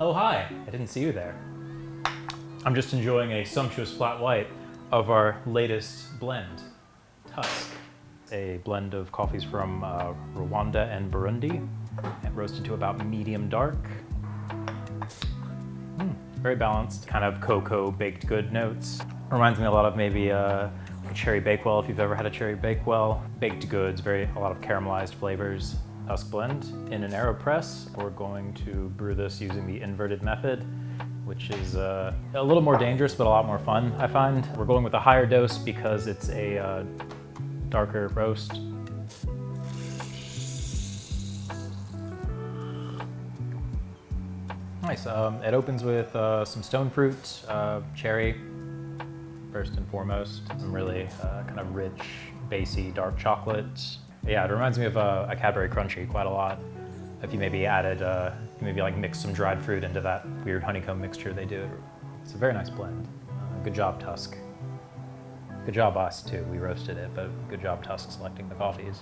Oh, hi. I didn't see you there. I'm just enjoying a sumptuous flat white of our latest blend, Tusk. A blend of coffees from Rwanda and Burundi, and roasted to about medium dark. Very balanced, kind of cocoa baked good notes. Reminds me a lot of maybe a cherry bakewell, if you've ever had a cherry bakewell. Baked goods, a lot of caramelized flavors. Tusk blend in an AeroPress. We're going to brew this using the inverted method, which is a little more dangerous, but a lot more fun, I find. We're going with a higher dose because it's a darker roast. Nice. It opens with some stone fruit, cherry, first and foremost. Some really kind of rich, bassy, dark chocolate. Yeah, it reminds me of a Cadbury Crunchy quite a lot. If you maybe added, like mixed some dried fruit into that weird honeycomb mixture they do. It's a very nice blend. Good job, Tusk. Good job us too, we roasted it, but good job Tusk selecting the coffees.